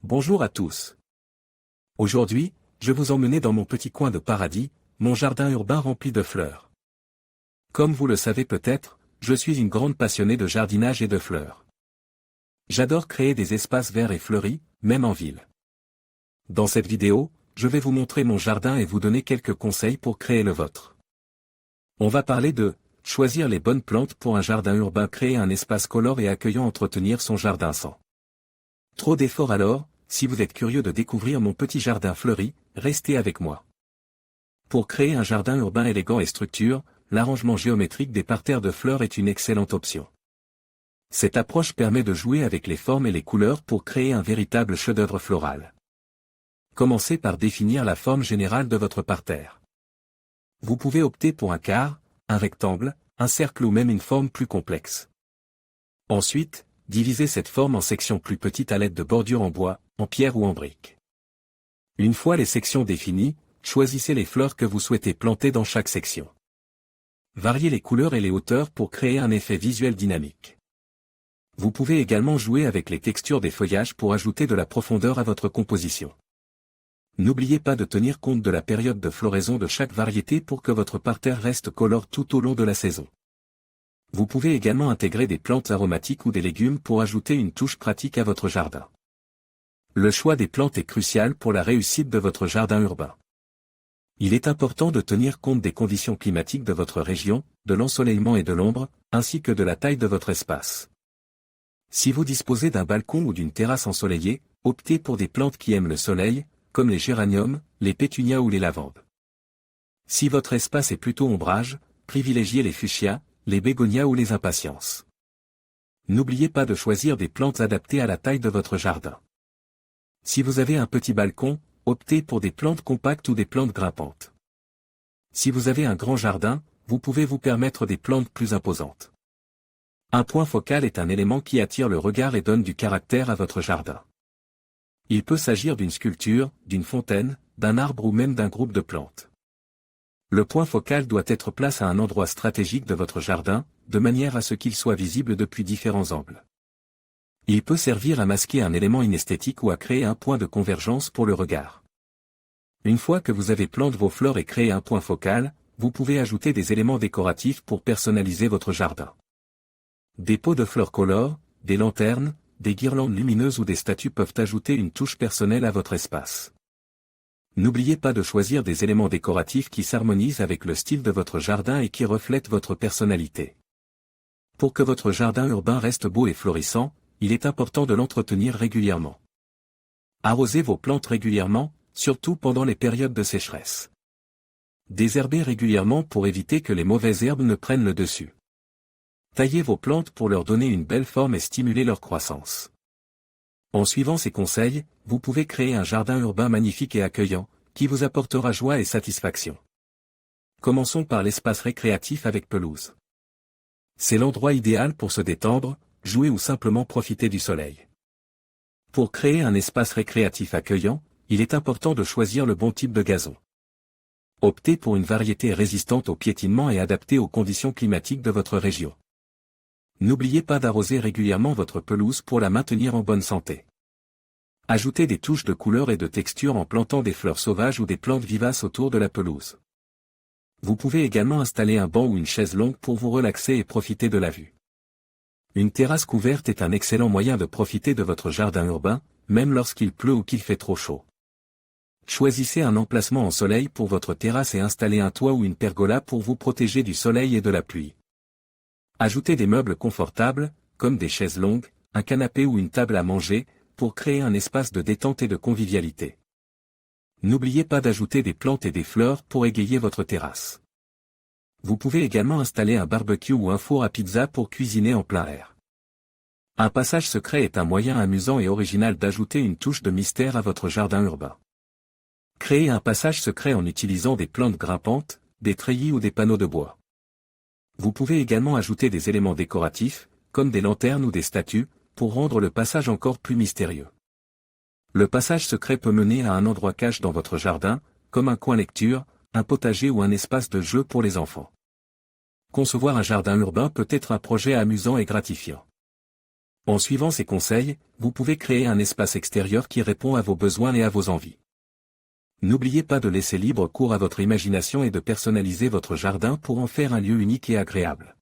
Bonjour à tous. Aujourd'hui, je vous emmène dans mon petit coin de paradis, mon jardin urbain rempli de fleurs. Comme vous le savez peut-être, je suis une grande passionnée de jardinage et de fleurs. J'adore créer des espaces verts et fleuris, même en ville. Dans cette vidéo, je vais vous montrer mon jardin et vous donner quelques conseils pour créer le vôtre. On va parler de choisir les bonnes plantes pour un jardin urbain, créer un espace colore et accueillant, entretenir son jardin sans trop d'efforts. Alors, si vous êtes curieux de découvrir mon petit jardin fleuri, restez avec moi. Pour créer un jardin urbain élégant et structure, l'arrangement géométrique des parterres de fleurs est une excellente option. Cette approche permet de jouer avec les formes et les couleurs pour créer un véritable chef-d'œuvre floral. Commencez par définir la forme générale de votre parterre. Vous pouvez opter pour un quart, un rectangle, un cercle ou même une forme plus complexe. Ensuite, divisez cette forme en sections plus petites à l'aide de bordures en bois, en pierre ou en briques. Une fois les sections définies, choisissez les fleurs que vous souhaitez planter dans chaque section. Variez les couleurs et les hauteurs pour créer un effet visuel dynamique. Vous pouvez également jouer avec les textures des feuillages pour ajouter de la profondeur à votre composition. N'oubliez pas de tenir compte de la période de floraison de chaque variété pour que votre parterre reste colore tout au long de la saison. Vous pouvez également intégrer des plantes aromatiques ou des légumes pour ajouter une touche pratique à votre jardin. Le choix des plantes est crucial pour la réussite de votre jardin urbain. Il est important de tenir compte des conditions climatiques de votre région, de l'ensoleillement et de l'ombre, ainsi que de la taille de votre espace. Si vous disposez d'un balcon ou d'une terrasse ensoleillée, optez pour des plantes qui aiment le soleil, comme les géraniums, les pétunias ou les lavandes. Si votre espace est plutôt ombrage, privilégiez les fuchsias, les bégonias ou les impatiences. N'oubliez pas de choisir des plantes adaptées à la taille de votre jardin. Si vous avez un petit balcon, optez pour des plantes compactes ou des plantes grimpantes. Si vous avez un grand jardin, vous pouvez vous permettre des plantes plus imposantes. Un point focal est un élément qui attire le regard et donne du caractère à votre jardin. Il peut s'agir d'une sculpture, d'une fontaine, d'un arbre ou même d'un groupe de plantes. Le point focal doit être placé à un endroit stratégique de votre jardin, de manière à ce qu'il soit visible depuis différents angles. Il peut servir à masquer un élément inesthétique ou à créer un point de convergence pour le regard. Une fois que vous avez planté vos fleurs et créé un point focal, vous pouvez ajouter des éléments décoratifs pour personnaliser votre jardin. Des pots de fleurs colores, des lanternes, des guirlandes lumineuses ou des statues peuvent ajouter une touche personnelle à votre espace. N'oubliez pas de choisir des éléments décoratifs qui s'harmonisent avec le style de votre jardin et qui reflètent votre personnalité. Pour que votre jardin urbain reste beau et florissant, il est important de l'entretenir régulièrement. Arrosez vos plantes régulièrement, surtout pendant les périodes de sécheresse. Désherbez régulièrement pour éviter que les mauvaises herbes ne prennent le dessus. Taillez vos plantes pour leur donner une belle forme et stimuler leur croissance. En suivant ces conseils, vous pouvez créer un jardin urbain magnifique et accueillant, qui vous apportera joie et satisfaction. Commençons par l'espace récréatif avec pelouse. C'est l'endroit idéal pour se détendre, jouer ou simplement profiter du soleil. Pour créer un espace récréatif accueillant, il est important de choisir le bon type de gazon. Optez pour une variété résistante au piétinement et adaptée aux conditions climatiques de votre région. N'oubliez pas d'arroser régulièrement votre pelouse pour la maintenir en bonne santé. Ajoutez des touches de couleur et de texture en plantant des fleurs sauvages ou des plantes vivaces autour de la pelouse. Vous pouvez également installer un banc ou une chaise longue pour vous relaxer et profiter de la vue. Une terrasse couverte est un excellent moyen de profiter de votre jardin urbain, même lorsqu'il pleut ou qu'il fait trop chaud. Choisissez un emplacement en soleil pour votre terrasse et installez un toit ou une pergola pour vous protéger du soleil et de la pluie. Ajoutez des meubles confortables, comme des chaises longues, un canapé ou une table à manger, pour créer un espace de détente et de convivialité. N'oubliez pas d'ajouter des plantes et des fleurs pour égayer votre terrasse. Vous pouvez également installer un barbecue ou un four à pizza pour cuisiner en plein air. Un passage secret est un moyen amusant et original d'ajouter une touche de mystère à votre jardin urbain. Créez un passage secret en utilisant des plantes grimpantes, des treillis ou des panneaux de bois. Vous pouvez également ajouter des éléments décoratifs, comme des lanternes ou des statues, pour rendre le passage encore plus mystérieux. Le passage secret peut mener à un endroit caché dans votre jardin, comme un coin lecture, un potager ou un espace de jeu pour les enfants. Concevoir un jardin urbain peut être un projet amusant et gratifiant. En suivant ces conseils, vous pouvez créer un espace extérieur qui répond à vos besoins et à vos envies. N'oubliez pas de laisser libre cours à votre imagination et de personnaliser votre jardin pour en faire un lieu unique et agréable.